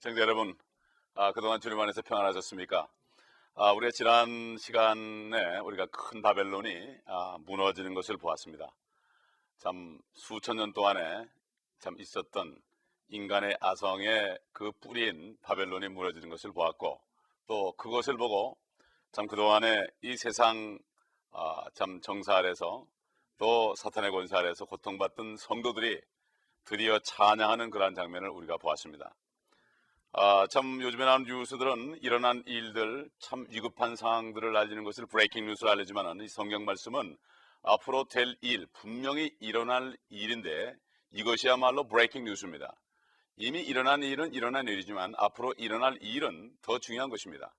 시청자 여러분, 그동안 주님 안에서 평안하셨습니까? 우리가 지난 시간에 우리가 큰 바벨론이 무너지는 것을 보았습니다. 참 수천 년 동안에 참 있었던 인간의 아성의 그 뿌리인 바벨론이 무너지는 것을 보았고, 또 그것을 보고 참 그동안에 이 세상 참 정사 아래서 또 사탄의 권세 아래서 고통받던 성도들이 드디어 찬양하는 그러한 장면을 우리가 보았습니다. 참 요즘에 나오는 뉴스들은 일어난 일들, 참 위급한 상황들을 알리는 것을 브레이킹 뉴스를 알리지만 이 성경 말씀은 앞으로 될 일, 분명히 일어날 일인데 이것이야말로 브레이킹 뉴스입니다. 이미 일어난 일은 일어난 일이지만 앞으로 일어날 일은 더 중요한 것입니다.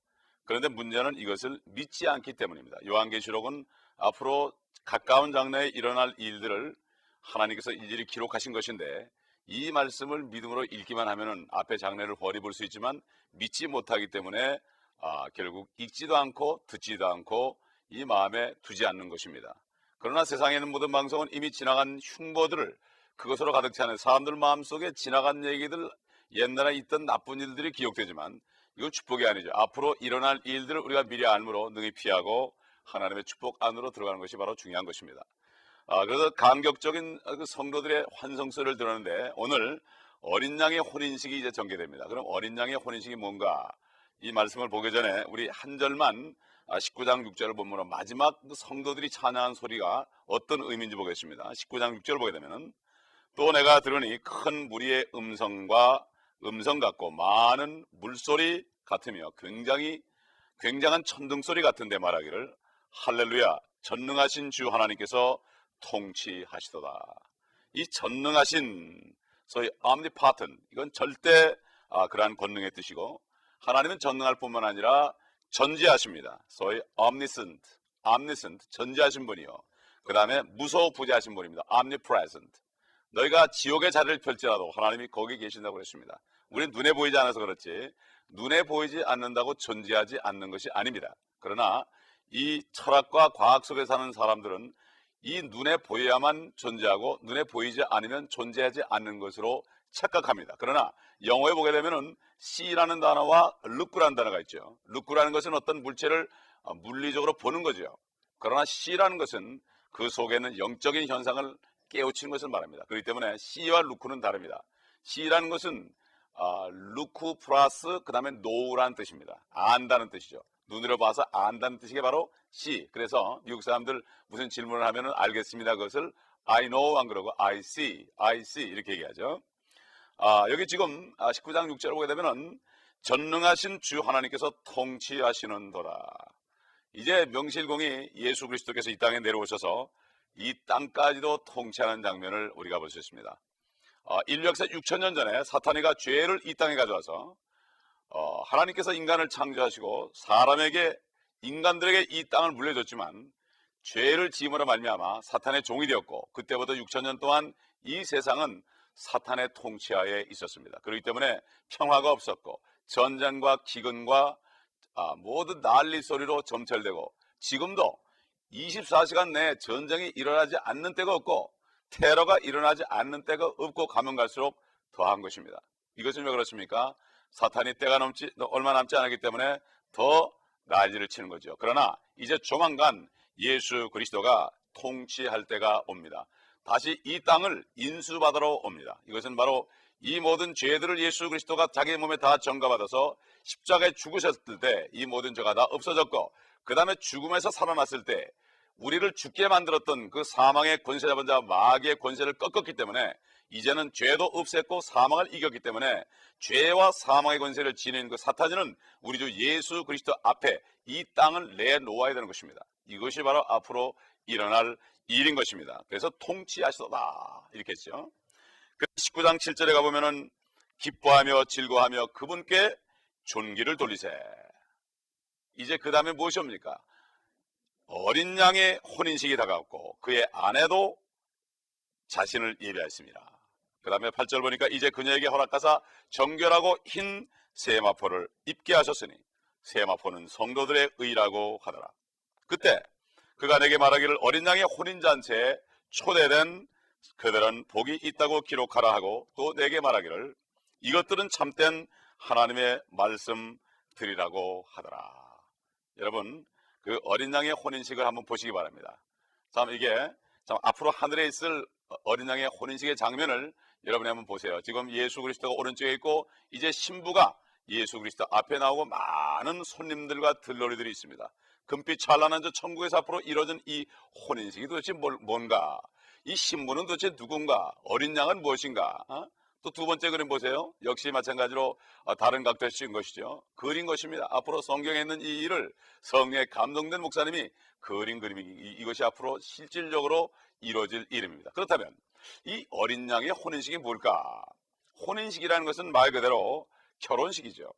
그런데 문제는 이것을 믿지 않기 때문입니다. 요한계시록은 앞으로 가까운 장래에 일어날 일들을 하나님께서 일일이 기록하신 것인데, 이 말씀을 믿음으로 읽기만 하면은 앞의 장래를 훤히 볼 수 있지만 믿지 못하기 때문에 결국 읽지도 않고 듣지도 않고 이 마음에 두지 않는 것입니다. 그러나 세상에 있는 모든 방송은 이미 지나간 흉보들을 그것으로 가득 차는 사람들 마음속에 지나간 얘기들, 옛날에 있던 나쁜 일들이 기억되지만 이건 축복이 아니죠. 앞으로 일어날 일들을 우리가 미리 알므로 능히 피하고 하나님의 축복 안으로 들어가는 것이 바로 중요한 것입니다. 그래서 감격적인 그 성도들의 환성소리를 들었는데, 오늘 어린 양의 혼인식이 이제 전개됩니다. 그럼 어린 양의 혼인식이 뭔가, 이 말씀을 보기 전에 우리 한 절만 19장 6절을 보면 마지막 그 성도들이 찬양한 소리가 어떤 의미인지 보겠습니다. 19장 6절을 보게 되면, 또 내가 들으니 큰 무리의 음성 같고 많은 물소리 같으며 굉장한 천둥소리 같은데 말하기를, 할렐루야, 전능하신 주 하나님께서 통치하시도다. 이 전능하신, 소위 omnipotent, 이건 절대 그러한 권능의 뜻이고, 하나님은 전능할 뿐만 아니라 전지하십니다. 소위 omniscient, 전지하신 분이요. 그 다음에 무소부재하신 분입니다. omnipresent. 너희가 지옥의 자리를 펼지라도 하나님이 거기 계신다고 그랬습니다. 우리는 눈에 보이지 않아서 그렇지, 눈에 보이지 않는다고 존재하지 않는 것이 아닙니다. 그러나 이 철학과 과학 속에 사는 사람들은 이 눈에 보여야만 존재하고 눈에 보이지 않으면 존재하지 않는 것으로 착각합니다. 그러나 영어에 보게 되면은 see라는 단어와 look라는 단어가 있죠. look라는 것은 어떤 물체를 물리적으로 보는 거죠. 그러나 see라는 것은 그 속에는 영적인 현상을 깨우치는 것을 말합니다. 그렇기 때문에 see와 look는 다릅니다. see라는 것은 look 플러스 그 다음에 know라는 뜻입니다. 안다는 뜻이죠. 눈으로 봐서 안다는 뜻이 바로 see. 그래서 미국 사람들 무슨 질문을 하면은 알겠습니다. 그것을 I know 안 그러고 I see 이렇게 얘기하죠. 여기 지금 19장 6절 보게 되면은 전능하신 주 하나님께서 통치하시는도다. 이제 명실공히 예수 그리스도께서 이 땅에 내려오셔서 이 땅까지도 통치하는 장면을 우리가 볼 수 있습니다. 인류 역사 6천년 전에 사탄이가 죄를 이 땅에 가져와서 하나님께서 인간을 창조하시고 인간들에게 이 땅을 물려줬지만 죄를 지음으로 말미암아 사탄의 종이 되었고, 그때부터 6천년 동안 이 세상은 사탄의 통치하에 있었습니다. 그렇기 때문에 평화가 없었고 전쟁과 기근과 모든 난리 소리로 점철되고, 지금도 24시간 내에 전쟁이 일어나지 않는 때가 없고 테러가 일어나지 않는 때가 없고 가면 갈수록 더한 것입니다. 이것은 왜 그렇습니까? 사탄이 얼마 남지 않았기 때문에 더 난리를 치는 거죠. 그러나 이제 조만간 예수 그리스도가 통치할 때가 옵니다. 다시 이 땅을 인수받으러 옵니다. 이것은 바로 이 모든 죄들을 예수 그리스도가 자기 몸에 다 전가받아서 십자가에 죽으셨을 때 이 모든 죄가 다 없어졌고, 그 다음에 죽음에서 살아났을 때 우리를 죽게 만들었던 그 사망의 권세 잡은 자 마귀의 권세를 꺾었기 때문에 이제는 죄도 없앴고 사망을 이겼기 때문에 죄와 사망의 권세를 지닌 그 사탄은 우리 주 예수 그리스도 앞에 이 땅을 내놓아야 되는 것입니다. 이것이 바로 앞으로 일어날 일인 것입니다. 그래서 통치하시도다 이렇게 했죠. 19장 7절에 가보면은 기뻐하며 즐거워하며 그분께 존귀를 돌리세. 이제 그 다음에 무엇이 옵니까? 어린 양의 혼인식이 다가왔고 그의 아내도 자신을 예비하였습니다. 그 다음에 8절 보니까 이제 그녀에게 허락하사 정결하고 흰 세마포를 입게 하셨으니 세마포는 성도들의 의라고 하더라. 그때 그가 내게 말하기를, 어린 양의 혼인잔치에 초대된 그들은 복이 있다고 기록하라 하고, 또 내게 말하기를, 이것들은 참된 하나님의 말씀 드리라고 하더라. 여러분, 그 어린 양의 혼인식을 한번 보시기 바랍니다. 참 이게 참 앞으로 하늘에 있을 어린 양의 혼인식의 장면을 여러분이 한번 보세요. 지금 예수 그리스도가 오른쪽에 있고 이제 신부가 예수 그리스도 앞에 나오고 많은 손님들과 들러리들이 있습니다. 금빛 찬란한 저 천국에서 앞으로 이루어진 이 혼인식이 도대체 뭔가? 이 신부는 도대체 누군가? 어린 양은 무엇인가? 또 두 번째 그림 보세요. 역시 마찬가지로 다른 각도에서 찍은 것이죠. 그린 것입니다. 앞으로 성경에 있는 이 일을 성령에 감동된 목사님이 그린 그림이 이것이 앞으로 실질적으로 이루어질 일입니다. 그렇다면 이 어린 양의 혼인식이 뭘까? 혼인식이라는 것은 말 그대로 결혼식이죠.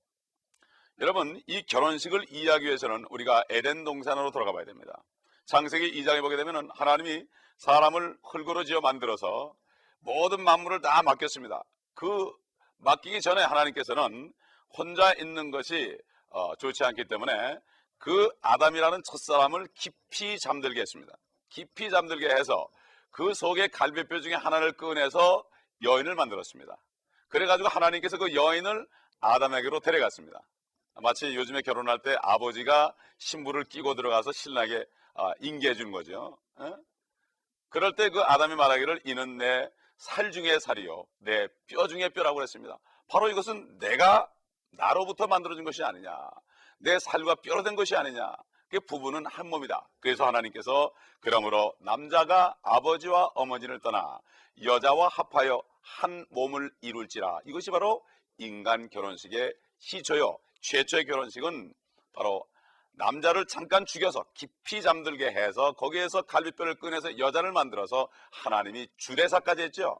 여러분, 이 결혼식을 이해하기 위해서는 우리가 에덴 동산으로 돌아가 봐야 됩니다. 창세기 2장에 보게 되면 하나님이 사람을 흙으로 지어 만들어서 모든 만물을 다 맡겼습니다. 그 맡기기 전에 하나님께서는 혼자 있는 것이 좋지 않기 때문에 그 아담이라는 첫사람을 깊이 잠들게 했습니다. 깊이 잠들게 해서 그 속에 갈비뼈 중에 하나를 꺼내서 여인을 만들었습니다. 그래가지고 하나님께서 그 여인을 아담에게로 데려갔습니다. 마치 요즘에 결혼할 때 아버지가 신부를 끼고 들어가서 신랑에게 인계해 주는 거죠. 그럴 때 그 아담이 말하기를 이는 내 살 중에 살이요 내 뼈 중에 뼈라고 그랬습니다. 바로 이것은 내가 나로부터 만들어진 것이 아니냐, 내 살과 뼈로 된 것이 아니냐, 그 부부는 한 몸이다. 그래서 하나님께서 그러므로 남자가 아버지와 어머니를 떠나 여자와 합하여 한 몸을 이룰지라. 이것이 바로 인간 결혼식의 시초요. 최초의 결혼식은 바로 남자를 잠깐 죽여서 깊이 잠들게 해서 거기에서 갈비뼈를 꺼내서 여자를 만들어서 하나님이 주례사까지 했죠.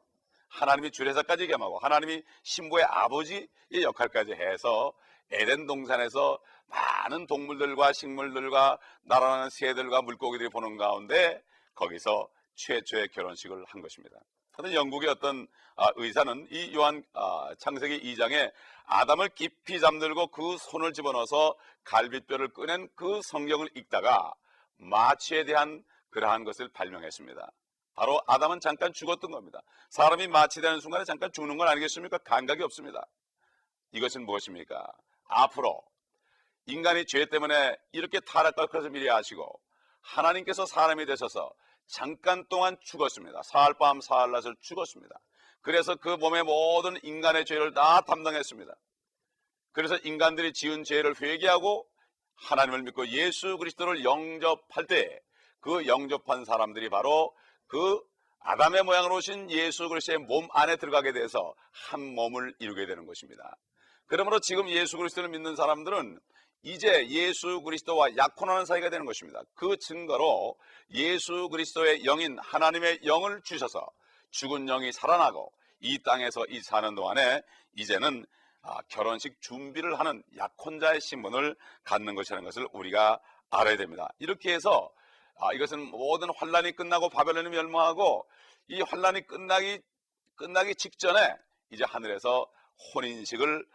하나님이 주례사까지 겸하고 하나님이 신부의 아버지의 역할까지 해서 에덴 동산에서 많은 동물들과 식물들과 날아가는 새들과 물고기들이 보는 가운데 거기서 최초의 결혼식을 한 것입니다. 하여튼 영국의 어떤 의사는 이 요한 창세기 2장에 아담을 깊이 잠들고 그 손을 집어넣어서 갈비뼈를 꺼낸 그 성경을 읽다가 마취에 대한 그러한 것을 발명했습니다. 바로 아담은 잠깐 죽었던 겁니다. 사람이 마취되는 순간에 잠깐 죽는 건 아니겠습니까? 감각이 없습니다. 이것은 무엇입니까? 앞으로 인간이 죄 때문에 이렇게 타락할 것을 미리 아시고 하나님께서 사람이 되셔서 잠깐 동안 죽었습니다. 사흘밤 사흘낮을 죽었습니다. 그래서 그 몸의 모든 인간의 죄를 다 담당했습니다. 그래서 인간들이 지은 죄를 회개하고 하나님을 믿고 예수 그리스도를 영접할 때 그 영접한 사람들이 바로 그 아담의 모양으로 오신 예수 그리스도의 몸 안에 들어가게 돼서 한 몸을 이루게 되는 것입니다. 그러므로 지금 예수 그리스도를 믿는 사람들은 이제 예수 그리스도와 약혼하는 사이가 되는 것입니다. 그 증거로 예수 그리스도의 영인 하나님의 영을 주셔서 죽은 영이 살아나고 이 땅에서 이 사는 동안에 이제는 결혼식 준비를 하는 약혼자의 신분을 갖는 것이라는 것을 우리가 알아야 됩니다. 이렇게 해서 이것은 모든 환란이 끝나고 바벨론이 멸망하고 이 환란이 끝나기 직전에 이제 하늘에서 혼인식을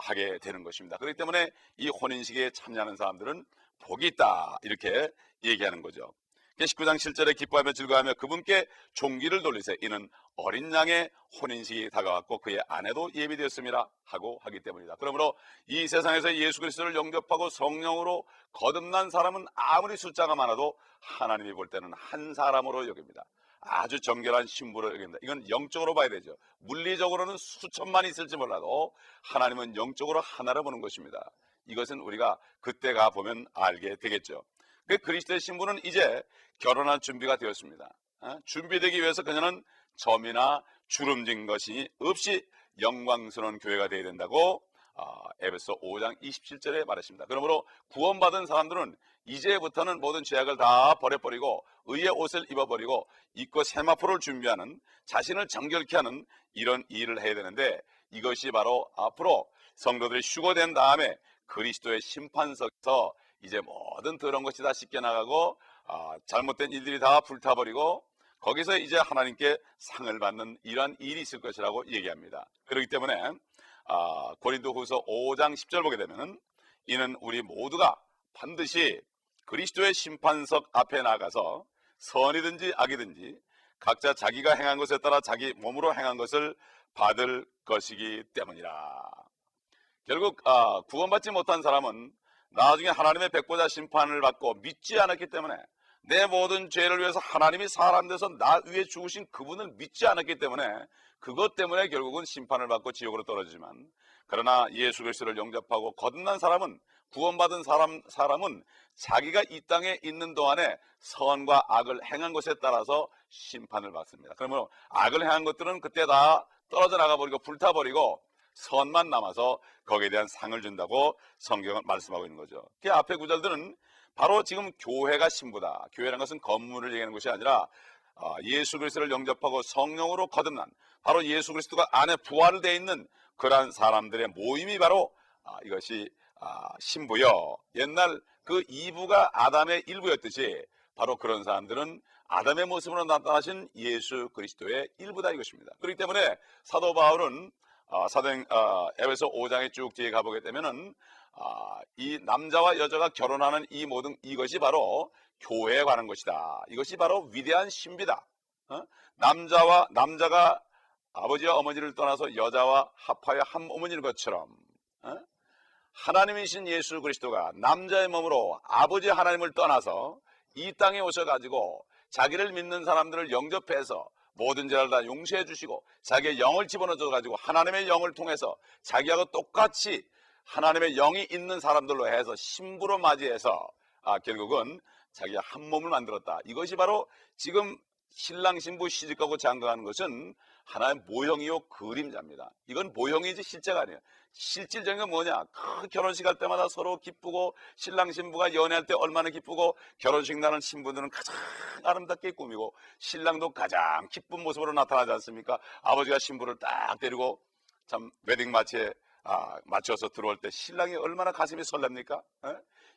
하게 되는 것입니다. 그렇기 때문에 이 혼인식에 참여하는 사람들은 복이 있다 이렇게 얘기하는 거죠. 19장 7절에 기뻐하며 즐거워하며 그분께 종기를 돌리세 이는 어린 양의 혼인식이 다가왔고 그의 아내도 예비되었음이라 하고 하기 때문이다. 그러므로 이 세상에서 예수 그리스도를 영접하고 성령으로 거듭난 사람은 아무리 숫자가 많아도 하나님이 볼 때는 한 사람으로 여깁니다. 아주 정결한 신부로 여깁니다. 이건 영적으로 봐야 되죠. 물리적으로는 수천만 있을지 몰라도 하나님은 영적으로 하나를 보는 것입니다. 이것은 우리가 그때 가 보면 알게 되겠죠. 그 그리스도의 신부는 이제 결혼할 준비가 되었습니다. 준비되기 위해서 그녀는 점이나 주름진 것이 없이 영광스러운 교회가 되어야 된다고 에베소 5장 27절에 말했습니다. 그러므로 구원받은 사람들은 이제부터는 모든 죄악을 다 버려버리고 의의 옷을 입어버리고 입고 세마포를 준비하는 자신을 정결케 하는 이런 일을 해야 되는데 이것이 바로 앞으로 성도들이 휴거된 다음에 그리스도의 심판석에서 이제 모든 더러운 것이 다 씻겨나가고 잘못된 일들이 다 불타버리고 거기서 이제 하나님께 상을 받는 이러한 일이 있을 것이라고 얘기합니다. 그렇기 때문에 고린도후서 5장 10절 보게 되면은 이는 우리 모두가 반드시 그리스도의 심판석 앞에 나가서 선이든지 악이든지 각자 자기가 행한 것에 따라 자기 몸으로 행한 것을 받을 것이기 때문이라. 결국 구원받지 못한 사람은 나중에 하나님의 백보자 심판을 받고 믿지 않았기 때문에, 내 모든 죄를 위해서 하나님이 사람 돼서 나 위에 죽으신 그분을 믿지 않았기 때문에, 그것 때문에 결국은 심판을 받고 지옥으로 떨어지지만, 그러나 예수 그리스도를 영접하고 거듭난 사람은, 구원받은 사람은 자기가 이 땅에 있는 동안에 선과 악을 행한 것에 따라서 심판을 받습니다. 그러면 악을 행한 것들은 그때 다 떨어져 나가버리고 불타버리고 선만 남아서 거기에 대한 상을 준다고 성경은 말씀하고 있는 거죠. 그 앞에 구절들은 바로 지금 교회가 신부다. 교회라는 것은 건물을 얘기하는 것이 아니라 예수 그리스도를 영접하고 성령으로 거듭난, 바로 예수 그리스도가 안에 부활되어 있는 그러한 사람들의 모임이 바로 이것이 신부요. 옛날 그 이브가 아담의 일부였듯이 바로 그런 사람들은 아담의 모습으로 나타나신 예수 그리스도의 일부다 이것입니다. 그렇기 때문에 사도 바울은 사도행 에베소 5장에 쭉 뒤에 가보게 되면은 이 남자와 여자가 결혼하는 이 모든 이것이 바로 교회에 관한 것이다. 이것이 바로 위대한 신비다. 남자가 아버지와 어머니를 떠나서 여자와 합하여 한 어머니인 것처럼 하나님이신 예수 그리스도가 남자의 몸으로 아버지 하나님을 떠나서 이 땅에 오셔가지고 자기를 믿는 사람들을 영접해서 모든 죄를 다 용서해 주시고 자기의 영을 집어넣어 가지고 하나님의 영을 통해서 자기하고 똑같이 하나님의 영이 있는 사람들로 해서 신부로 맞이해서 결국은 자기가 한 몸을 만들었다. 이것이 바로 지금 신랑 신부 시집가고 장가가는 것은 하나의 모형이요 그림자입니다. 이건 모형이지 실제가 아니에요. 실질적인 건 뭐냐? 그 결혼식 할 때마다 서로 기쁘고, 신랑 신부가 연애할 때 얼마나 기쁘고, 결혼식 나는 신부들은 가장 아름답게 꾸미고 신랑도 가장 기쁜 모습으로 나타나지 않습니까? 아버지가 신부를 딱 데리고 참 웨딩 마치에 맞춰서 들어올 때 신랑이 얼마나 가슴이 설렙니까?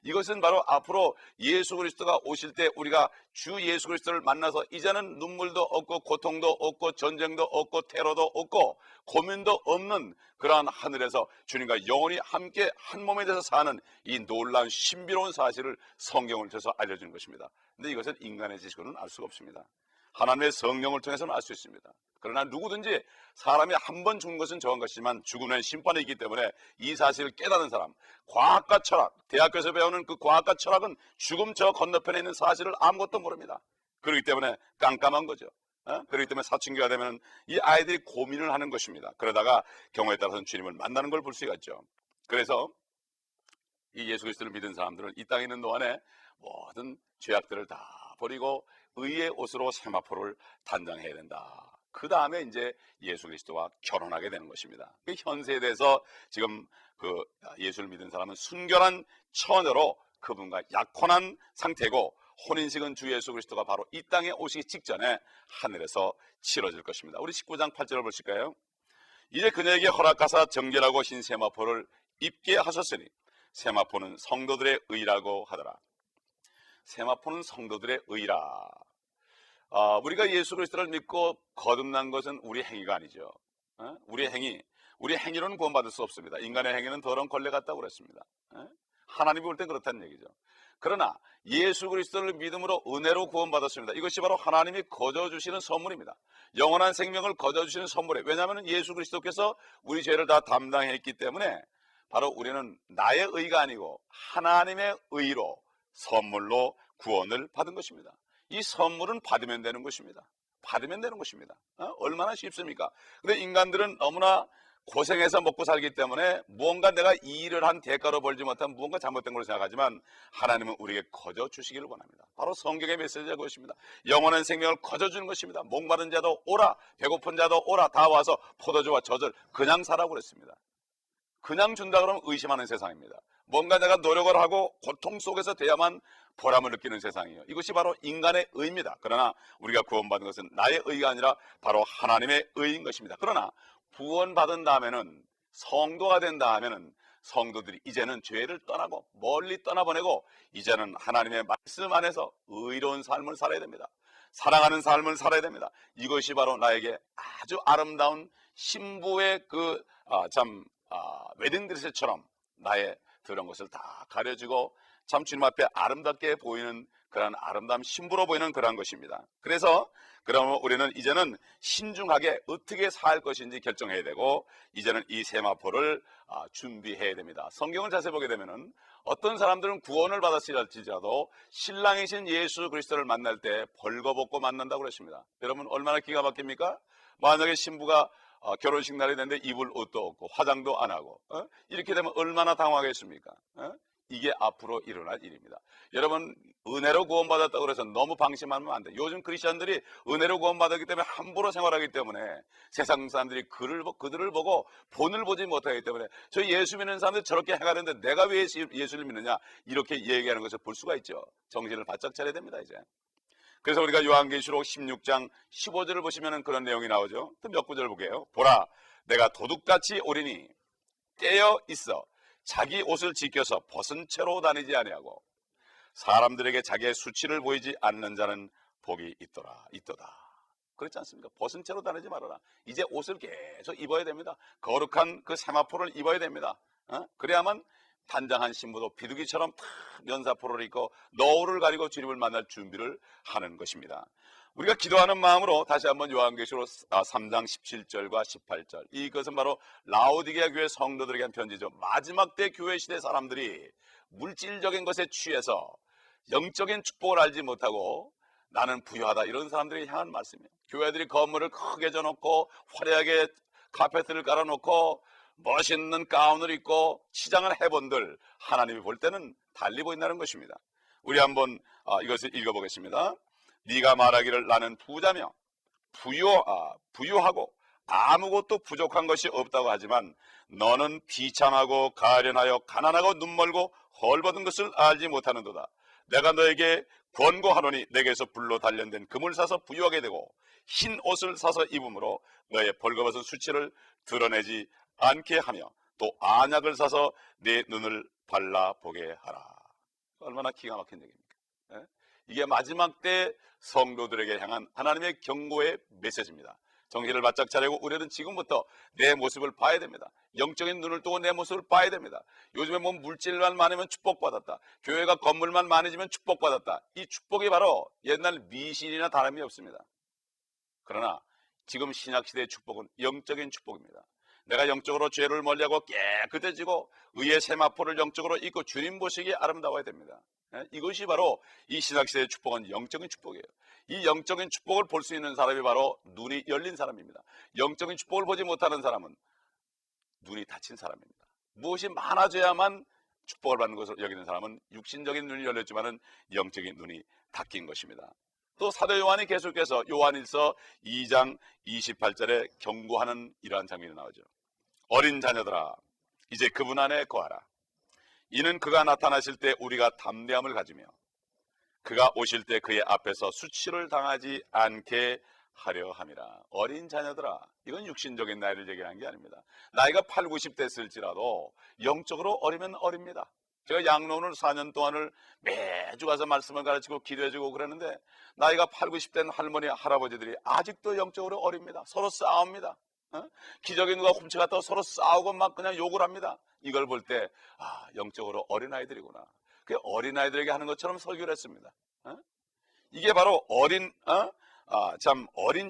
이것은 바로 앞으로 예수 그리스도가 오실 때 우리가 주 예수 그리스도를 만나서 이제는 눈물도 없고 고통도 없고 전쟁도 없고 테러도 없고 고민도 없는 그러한 하늘에서 주님과 영원히 함께 한 몸에 대해서 사는 이 놀라운 신비로운 사실을 성경을 통해서 알려주는 것입니다. 근데 이것은 인간의 지식으로는 알 수가 없습니다. 하나님의 성령을 통해서는 알 수 있습니다. 그러나 누구든지 사람이 한 번 죽는 것은 정한 것이지만 죽음은 심판이 있기 때문에 이 사실을 깨닫는 사람, 과학과 철학, 대학교에서 배우는 그 과학과 철학은 죽음 저 건너편에 있는 사실을 아무것도 모릅니다. 그렇기 때문에 깜깜한 거죠. 그렇기 때문에 사춘기가 되면 이 아이들이 고민을 하는 것입니다. 그러다가 경우에 따라서는 주님을 만나는 걸 볼 수가 있죠. 그래서 이 예수 그리스도를 믿은 사람들은 이 땅에 있는 동안에 모든 죄악들을 다 버리고 의의 옷으로 세마포를 단장해야 된다. 그 다음에 이제 예수 그리스도와 결혼하게 되는 것입니다. 현 세대에서 지금 그 예수를 믿은 사람은 순결한 처녀로 그분과 약혼한 상태고, 혼인식은 주 예수 그리스도가 바로 이 땅에 오시기 직전에 하늘에서 치러질 것입니다. 우리 19장 8절을 보실까요? 이제 그녀에게 허락하사 정결하고 흰 세마포를 입게 하셨으니 세마포는 성도들의 의라고 하더라. 세마포는 성도들의 의라. 우리가 예수 그리스도를 믿고 거듭난 것은 우리 행위가 아니죠. 우리 행위로는 구원받을 수 없습니다. 인간의 행위는 더러운 걸레 같다고 그랬습니다. 하나님이 볼 땐 그렇다는 얘기죠. 그러나 예수 그리스도를 믿음으로 은혜로 구원받았습니다. 이것이 바로 하나님이 거저 주시는 선물입니다. 영원한 생명을 거저 주시는 선물이에요. 왜냐하면 예수 그리스도께서 우리 죄를 다 담당했기 때문에 바로 우리는 나의 의가 아니고 하나님의 의로 선물로 구원을 받은 것입니다. 이 선물은 받으면 되는 것입니다. 받으면 되는 것입니다. 얼마나 쉽습니까? 근데 인간들은 너무나 고생해서 먹고 살기 때문에 무언가 내가 이 일을 한 대가로 벌지 못한 무언가 잘못된 걸로 생각하지만 하나님은 우리에게 거저 주시기를 원합니다. 바로 성경의 메시지가 그것입니다. 영원한 생명을 거저 주는 것입니다. 목마른 자도 오라, 배고픈 자도 오라, 다 와서 포도주와 젖을 그냥 사라고 그랬습니다. 그냥 준다 그러면 의심하는 세상입니다. 뭔가 내가 노력을 하고 고통 속에서 돼야만 보람을 느끼는 세상이에요. 이것이 바로 인간의 의입니다. 그러나 우리가 구원받은 것은 나의 의가 아니라 바로 하나님의 의인 것입니다. 그러나 구원받은 다음에는, 성도가 된 다음에는 성도들이 이제는 죄를 떠나고 멀리 떠나보내고 이제는 하나님의 말씀 안에서 의로운 삶을 살아야 됩니다. 사랑하는 삶을 살아야 됩니다. 이것이 바로 나에게 아주 아름다운 신부의 웨딩드레스처럼 나의 그런 것을 다 가려주고 참 주님 앞에 아름답게 보이는 그러한 아름다운 신부로 보이는 그러한 것입니다. 그래서 그러면 우리는 이제는 신중하게 어떻게 살 것인지 결정해야 되고, 이제는 이 세마포를 준비해야 됩니다. 성경을 자세히 보게 되면은 어떤 사람들은 구원을 받았을지라도 신랑이신 예수 그리스도를 만날 때 벌거벗고 만난다고 그랬습니다. 여러분 얼마나 기가 막힙니까? 만약에 신부가 결혼식 날이 됐는데 입을 옷도 없고 화장도 안 하고 이렇게 되면 얼마나 당황하겠습니까? 이게 앞으로 일어날 일입니다. 여러분 은혜로 구원받았다고 그래서 너무 방심하면 안 돼. 요즘 크리스천들이 은혜로 구원받았기 때문에 함부로 생활하기 때문에 세상 사람들이 그들을 보고 본을 보지 못하기 때문에 저 예수 믿는 사람들 저렇게 해가는데 내가 왜 예수를 믿느냐 이렇게 얘기하는 것을 볼 수가 있죠. 정신을 바짝 차려야 됩니다. 이제 그래서 우리가 요한계시록 16장 15절을 보시면 그런 내용이 나오죠. 또 몇 구절 보게요. 보라 내가 도둑같이 오리니 깨어 있어 자기 옷을 지켜서 벗은 채로 다니지 아니하고 사람들에게 자기의 수치를 보이지 않는 자는 복이 있도다. 그렇지 않습니까? 벗은 채로 다니지 말아라. 이제 옷을 계속 입어야 됩니다. 거룩한 그 세마포를 입어야 됩니다. 그래야만 단장한 신부도 비둘기처럼 탁 면사포를 입고 너울을 가리고 주님을 만날 준비를 하는 것입니다. 우리가 기도하는 마음으로 다시 한번 요한계시록 3장 17절과 18절, 이것은 바로 라오디게아 교회 성도들에게 한 편지죠. 마지막 때 교회 시대 사람들이 물질적인 것에 취해서 영적인 축복을 알지 못하고 나는 부유하다 이런 사람들이 향한 말씀이에요. 교회들이 건물을 크게 져놓고 화려하게 카페트를 깔아놓고 멋있는 가운을 입고 치장을 해본들 하나님이 볼 때는 달리 보인다는 것입니다. 우리 한번 이것을 읽어보겠습니다. 네가 말하기를 나는 부자며 부유하고 아무것도 부족한 것이 없다고 하지만 너는 비참하고 가련하여 가난하고 눈멀고 헐벗은 것을 알지 못하는도다. 내가 너에게 권고하노니 내게서 불로 단련된 금을 사서 부유하게 되고 흰 옷을 사서 입음으로 너의 벌거벗은 수치를 드러내지 않게 하며 또 안약을 사서 네 눈을 발라보게 하라. 얼마나 기가 막힌 얘기입니까? 이게 마지막 때 성도들에게 향한 하나님의 경고의 메시지입니다. 정신을 바짝 차리고 우리는 지금부터 내 모습을 봐야 됩니다. 영적인 눈을 뜨고 내 모습을 봐야 됩니다. 요즘에 뭐 물질만 많으면 축복받았다, 교회가 건물만 많아지면 축복받았다, 이 축복이 바로 옛날 미신이나 다름이 없습니다. 그러나 지금 신약시대의 축복은 영적인 축복입니다. 내가 영적으로 죄를 멀리하고 깨끗해지고 의의 세마포를 영적으로 입고 주님 보시기에 아름다워야 됩니다. 이것이 바로 이 신약시대의 축복은 영적인 축복이에요. 이 영적인 축복을 볼 수 있는 사람이 바로 눈이 열린 사람입니다. 영적인 축복을 보지 못하는 사람은 눈이 닫힌 사람입니다. 무엇이 많아져야만 축복을 받는 것으로 여기는 사람은 육신적인 눈이 열렸지만은 영적인 눈이 닫힌 것입니다. 또 사도 요한이 계속해서 요한일서 2장 28절에 경고하는 이러한 장면이 나오죠. 어린 자녀들아 이제 그분 안에 거하라. 이는 그가 나타나실 때 우리가 담대함을 가지며 그가 오실 때 그의 앞에서 수치를 당하지 않게 하려 함이라. 어린 자녀들아, 이건 육신적인 나이를 얘기하는 게 아닙니다. 나이가 8, 90 됐을지라도 영적으로 어리면 어립니다. 제가 양로원을 4년 동안을 매주 가서 말씀을 가르치고 기도해주고 그러는데 나이가 8, 90 된 할머니, 할아버지들이 아직도 영적으로 어립니다. 서로 싸웁니다. 기저귀 누가 훔쳐갔다고 서로 싸우고 막 그냥 욕을 합니다. 이걸 볼 때 영적으로 어린아이들이구나. 그 어린아이들에게 하는 것처럼 설교를 했습니다. 이게 바로 어린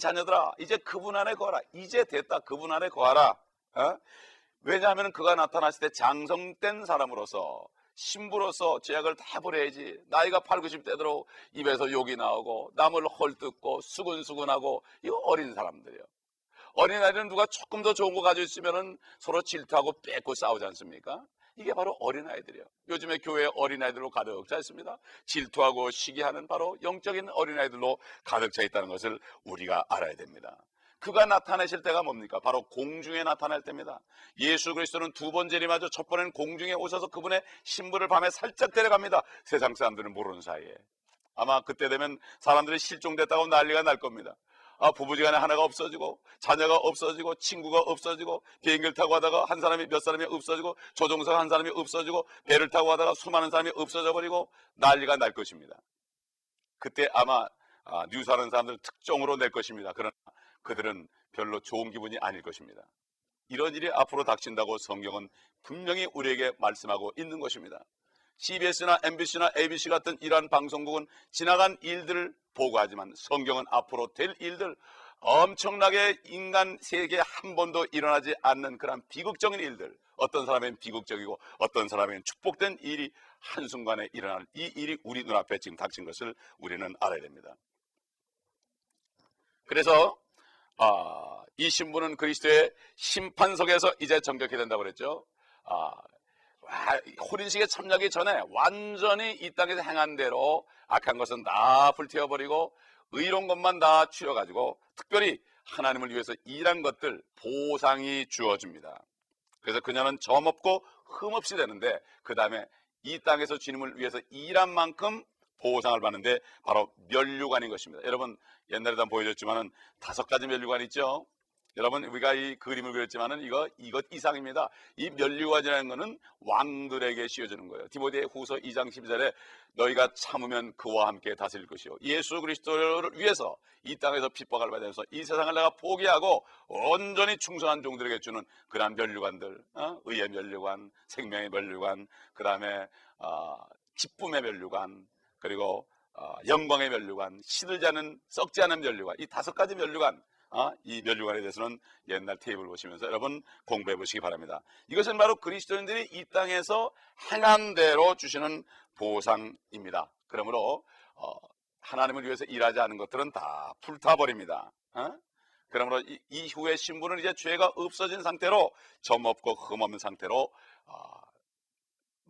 자녀들아 이제 그분 안에 거하라. 이제 됐다, 그분 안에 거하라. 왜냐하면 그가 나타났을 때 장성된 사람으로서 신부로서 죄악을 다 버려야지. 나이가 8, 90 되도록 입에서 욕이 나오고 남을 헐뜯고 수근수근하고 이거 어린 사람들이에요. 어린아이들은 누가 조금 더 좋은 거 가지고 있으면 서로 질투하고 뺏고 싸우지 않습니까? 이게 바로 어린아이들이에요. 요즘에 교회 어린아이들로 가득 차 있습니다. 질투하고 시기하는 바로 영적인 어린아이들로 가득 차 있다는 것을 우리가 알아야 됩니다. 그가 나타내실 때가 뭡니까? 바로 공중에 나타날 때입니다. 예수 그리스도는 두 번 재림하죠. 첫 번에는 공중에 오셔서 그분의 신부를 밤에 살짝 데려갑니다. 세상 사람들은 모르는 사이에. 아마 그때 되면 사람들이 실종됐다고 난리가 날 겁니다. 부부지간에 하나가 없어지고 자녀가 없어지고 친구가 없어지고 비행기를 타고 가다가 한 사람이 몇 사람이 없어지고 조종사 한 사람이 없어지고 배를 타고 가다가 수많은 사람이 없어져 버리고 난리가 날 것입니다. 그때 아마 뉴스하는 사람들 특종으로 낼 것입니다. 그러나 그들은 별로 좋은 기분이 아닐 것입니다. 이런 일이 앞으로 닥친다고 성경은 분명히 우리에게 말씀하고 있는 것입니다. CBS나 MBC나 ABC 같은 이러한 방송국은 지나간 일들을 보고하지만 성경은 앞으로 될 일들, 엄청나게 인간 세계에 한 번도 일어나지 않는 그런 비극적인 일들, 어떤 사람에겐 비극적이고 어떤 사람에겐 축복된 일이 한순간에 일어날 이 일이 우리 눈앞에 지금 닥친 것을 우리는 알아야 됩니다. 그래서 이 신부는 그리스도의 심판석에서 이제 정결케 된다고 그랬죠. 혼인식에 참여하기 전에 완전히 이 땅에서 행한 대로 악한 것은 다 불태워버리고 의로운 것만 다 추려가지고 특별히 하나님을 위해서 일한 것들 보상이 주어집니다. 그래서 그녀는 점없고 흠없이 되는데 그 다음에 이 땅에서 주님을 위해서 일한 만큼 보상을 받는데 바로 면류관인 것입니다. 여러분 옛날에도 한번 보여줬지만은 5가지 면류관이 있죠. 여러분 우리가 이 그림을 그렸지만은 이것 이상입니다. 이 면류관이라는 것은 왕들에게 씌워주는 거예요. 디모데 후서 2장 12절에 너희가 참으면 그와 함께 다스릴 것이요 예수 그리스도를 위해서 이 땅에서 핍박을 받으면서 이 세상을 내가 포기하고 온전히 충성한 종들에게 주는 그러한 면류관들, 의의 면류관, 생명의 면류관, 그 다음에 기쁨의 면류관, 그리고 영광의 면류관, 시들지 않은 썩지 않은 면류관, 이 5가지 면류관, 이 면류관에 대해서는 옛날 테이블 보시면서 여러분 공부해 보시기 바랍니다. 이것은 바로 그리스도인들이 이 땅에서 행한 대로 주시는 보상입니다. 그러므로 하나님을 위해서 일하지 않은 것들은 다 불타버립니다. 그러므로 이후에 신부는 이제 죄가 없어진 상태로 점없고 흠없는 상태로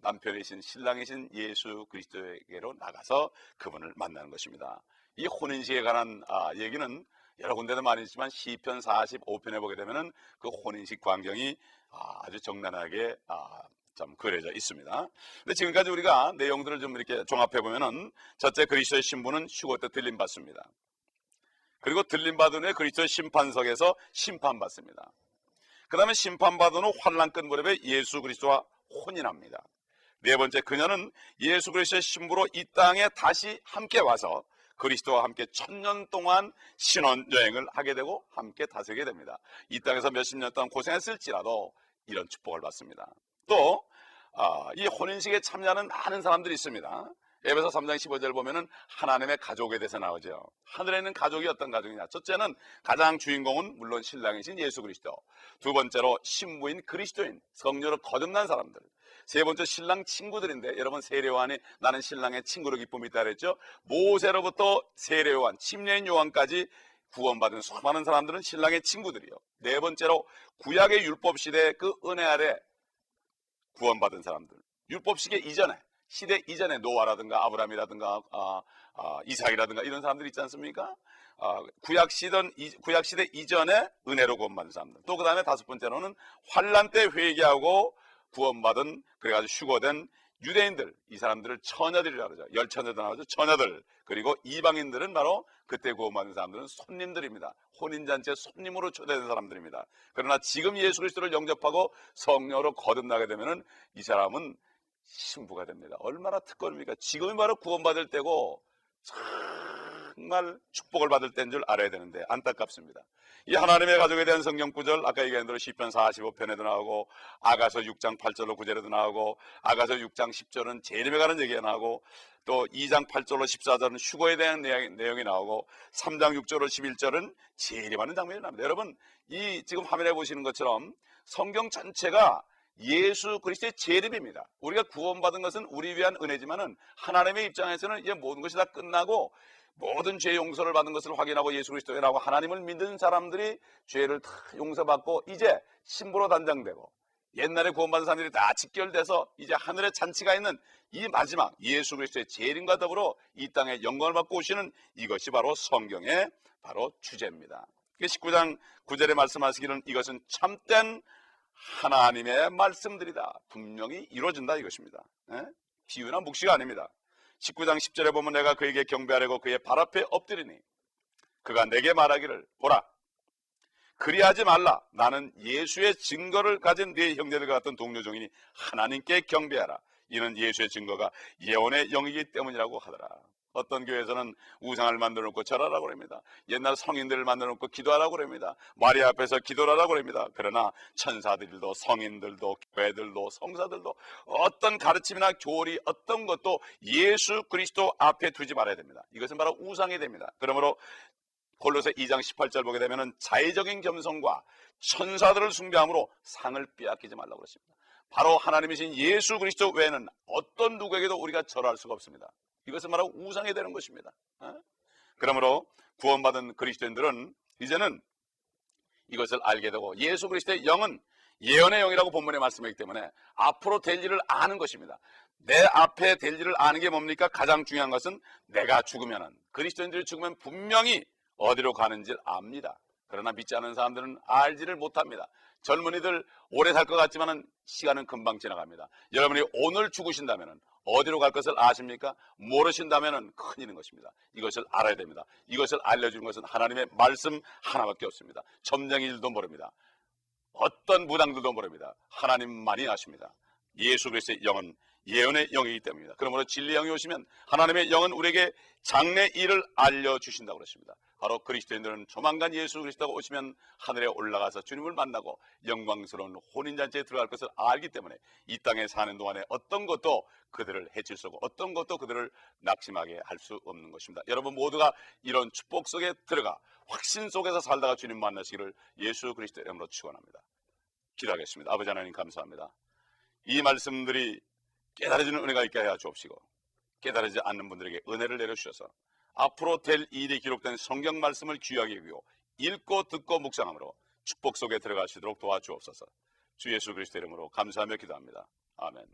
남편이신 신랑이신 예수 그리스도에게로 나가서 그분을 만나는 것입니다. 이 혼인식에 관한 얘기는 여러 군데도 많이 있지만 시편 45편에 보게 되면은 그 혼인식 광경이 아주 적나라하게 좀 그려져 있습니다. 근데 지금까지 우리가 내용들을 좀 이렇게 종합해 보면은 첫째, 그리스도의 신부는 휴거 때 들림 받습니다. 그리고 들림 받은 후에 그리스도의 심판석에서 심판받습니다. 그 다음에 심판받은 후 환난 끝 무렵에 예수 그리스도와 혼인합니다. 네 번째, 그녀는 예수 그리스도의 신부로 이 땅에 다시 함께 와서 그리스도와 함께 1000년 동안 신혼여행을 하게 되고 함께 다스리게 됩니다. 이 땅에서 몇십 년 동안 고생했을지라도 이런 축복을 받습니다. 또 이 혼인식에 참여하는 많은 사람들이 있습니다. 에베소 3장 15절 보면은 하나님의 가족에 대해서 나오죠. 하늘에 있는 가족이 어떤 가족이냐. 첫째는 가장 주인공은 물론 신랑이신 예수 그리스도, 두 번째로 신부인 그리스도인, 성녀로 거듭난 사람들, 세 번째 신랑 친구들인데 여러분 세례요한이 나는 신랑의 친구로 기쁨이 있다 그랬죠. 모세로부터 세례요한, 침례인 요한까지 구원받은 수많은 사람들은 신랑의 친구들이요. 네 번째로 구약의 율법 시대 그 은혜 아래 구원받은 사람들, 율법 시대 이전에 노아라든가 아브라함이라든가 이삭이라든가 이런 사람들이 있지 않습니까? 구약 시대 이전에 은혜로 구원받은 사람들. 또 그 다음에 5번째로는 환난 때 회개하고 구원받은, 그래가지고 휴거된 유대인들, 이 사람들을 처녀들이라고 그러죠. 열처녀도 나오죠. 처녀들. 그리고 이방인들은 바로 그때 구원받은 사람들은 손님들입니다. 혼인잔치에 손님으로 초대된 사람들입니다. 그러나 지금 예수 그리스도를 영접하고 성녀로 거듭나게 되면은 이 사람은 신부가 됩니다. 얼마나 특권입니까? 지금이 바로 구원받을 때고 정말 축복을 받을 때인 줄 알아야 되는데 안타깝습니다. 이 하나님의 가족에 대한 성경 구절, 아까 얘기한 대로 시편 45편에도 나오고 아가서 6장 8절로 9절에도 나오고 아가서 6장 10절은 재림에 관한 얘기가 나오고 또 2장 8절로 14절은 휴거에 대한 내용이 나오고 3장 6절로 11절은 재림하는 장면이 나옵니다. 여러분 이 지금 화면에 보시는 것처럼 성경 전체가 예수 그리스도의 재림입니다. 우리가 구원받은 것은 우리 위한 은혜지만은 하나님의 입장에서는 이제 모든 것이 다 끝나고 모든 죄 용서를 받은 것을 확인하고 예수 그리스도에 나오고 하나님을 믿는 사람들이 죄를 다 용서받고 이제 신부로 단장되고 옛날에 구원받은 사람들이 다 직결돼서 이제 하늘에 잔치가 있는 이 마지막 예수 그리스도의 재림과 더불어 이 땅에 영광을 받고 오시는 이것이 바로 성경의 바로 주제입니다. 19장 9절에 말씀하시기는 이것은 참된 하나님의 말씀들이다. 분명히 이루어진다 이것입니다. 비유나 묵시가 아닙니다. 19장 10절에 보면 내가 그에게 경배하려고 그의 발 앞에 엎드리니 그가 내게 말하기를 보라 그리하지 말라. 나는 예수의 증거를 가진 네 형제들과 같은 동료 종이니 하나님께 경배하라. 이는 예수의 증거가 예언의 영이기 때문이라고 하더라. 어떤 교회에서는 우상을 만들어 놓고 절하라고 그럽니다. 옛날 성인들을 만들어 놓고 기도하라고 그럽니다. 마리아 앞에서 기도하라고 그럽니다. 그러나 천사들도 성인들도 교회들도 성사들도 어떤 가르침이나 교리 어떤 것도 예수 그리스도 앞에 두지 말아야 됩니다. 이것은 바로 우상이 됩니다. 그러므로 골로새 2장 18절 보게 되면 자의적인 겸손과 천사들을 숭배함으로 상을 빼앗기지 말라고 그랬습니다. 바로 하나님이신 예수 그리스도 외에는 어떤 누구에게도 우리가 절할 수가 없습니다. 이것은 바로 우상이 되는 것입니다. 그러므로 구원받은 그리스도인들은 이제는 이것을 알게 되고 예수 그리스도의 영은 예언의 영이라고 본문에 말씀하기 때문에 앞으로 될 일을 아는 것입니다. 내 앞에 될 일을 아는 게 뭡니까? 가장 중요한 것은 내가 죽으면은, 그리스도인들이 죽으면 분명히 어디로 가는지를 압니다. 그러나 믿지 않는 사람들은 알지를 못합니다. 젊은이들 오래 살 것 같지만 시간은 금방 지나갑니다. 여러분이 오늘 죽으신다면 어디로 갈 것을 아십니까? 모르신다면 큰일인 것입니다. 이것을 알아야 됩니다. 이것을 알려주는 것은 하나님의 말씀 하나밖에 없습니다. 점쟁이들도 모릅니다. 어떤 무당들도 모릅니다. 하나님만이 아십니다. 예수 그리스도의 영은 예언의 영이기 때문입니다. 그러므로 진리의 영이 오시면 하나님의 영은 우리에게 장래 일을 알려주신다고 그랬습니다. 바로 그리스도인들은 조만간 예수 그리스도가 오시면 하늘에 올라가서 주님을 만나고 영광스러운 혼인잔치에 들어갈 것을 알기 때문에 이 땅에 사는 동안에 어떤 것도 그들을 해칠 수 없고 어떤 것도 그들을 낙심하게 할 수 없는 것입니다. 여러분 모두가 이런 축복 속에 들어가 확신 속에서 살다가 주님 만나시기를 예수 그리스도의 이름으로 축원합니다. 기도하겠습니다. 아버지 하나님 감사합니다. 이 말씀들이 깨달아지는 은혜가 있게 하여 주옵시고 깨달아지지 않는 분들에게 은혜를 내려주셔서 앞으로 될 일이 기록된 성경 말씀을 귀하게 여기고 읽고 듣고 묵상함으로 축복 속에 들어가시도록 도와주옵소서. 주 예수 그리스도의 이름으로 감사하며 기도합니다. 아멘.